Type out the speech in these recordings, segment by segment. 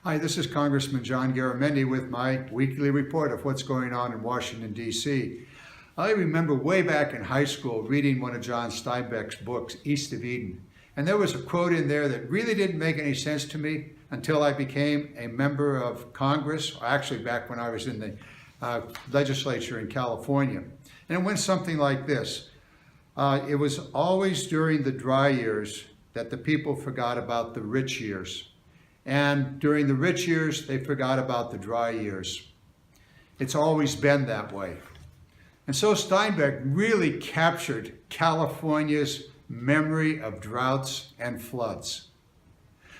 Hi, this is Congressman John Garamendi with my weekly report of what's going on in Washington, D.C. I remember way back in high school reading one of John Steinbeck's books, East of Eden. And there was a quote in there that really didn't make any sense to me until I became a member of Congress, or actually back when I was in the legislature in California. And it went something like this. It was always during the dry years that the people forgot about the rich years. And during the rich years, they forgot about the dry years. It's always been that way. And so Steinbeck really captured California's memory of droughts and floods.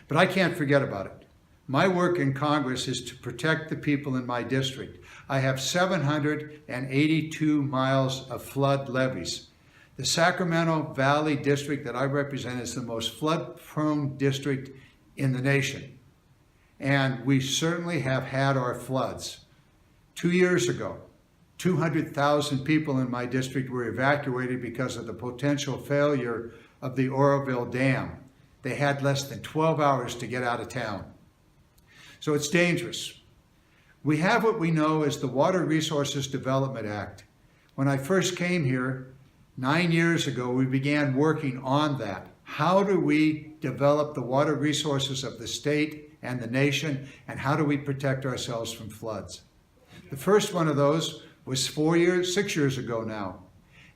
But I can't forget about it. My work in Congress is to protect the people in my district. I have 782 miles of flood levees. The Sacramento Valley district that I represent is the most flood-prone district in the nation. And we certainly have had our floods. 2 years ago, 200,000 people in my district were evacuated because of the potential failure of the Oroville Dam. They had less than 12 hours to get out of town. So it's dangerous. We have what we know as the Water Resources Development Act. When I first came here 9 years ago, we began working on that. How do we develop the water resources of the state and the nation, and how do we protect ourselves from floods? The first one of those was 6 years ago now.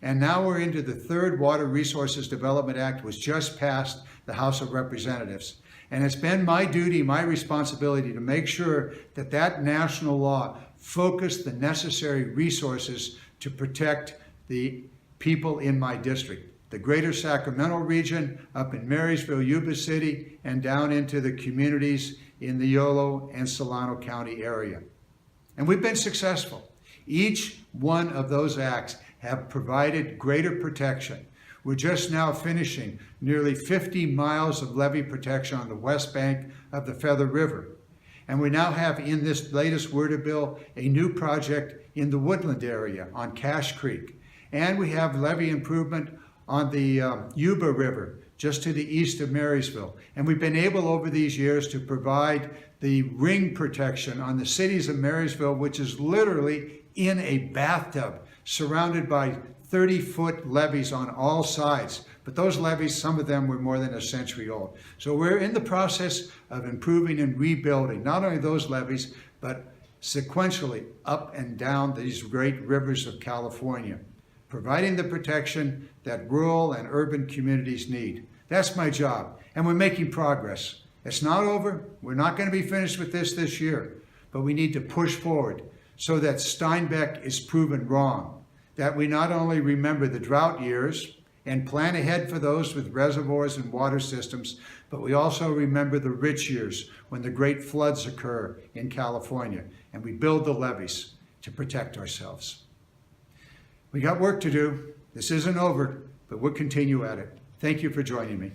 And now we're into the third Water Resources Development Act, which just passed the House of Representatives. And it's been my duty, my responsibility to make sure that that national law focused the necessary resources to protect the people in my district. The greater Sacramento region, up in Marysville, Yuba City, and down into the communities in the Yolo and Solano County area. And we've been successful. Each one of those acts have provided greater protection. We're just now finishing nearly 50 miles of levee protection on the west bank of the Feather River. And we now have in this latest Word bill a new project in the Woodland area on Cache Creek. And we have levee improvement on the Yuba River, just to the east of Marysville. And we've been able over these years to provide the ring protection on the cities of Marysville, which is literally in a bathtub, surrounded by 30-foot levees on all sides. But those levees, some of them were more than a century old. So we're in the process of improving and rebuilding, not only those levees, but sequentially up and down these great rivers of California, providing the protection that rural and urban communities need. That's my job, and we're making progress. It's not over. We're not going to be finished with this year, but we need to push forward so that Steinbeck is proven wrong, that we not only remember the drought years and plan ahead for those with reservoirs and water systems, but we also remember the rich years when the great floods occur in California, and we build the levees to protect ourselves. We got work to do. This isn't over, but we'll continue at it. Thank you for joining me.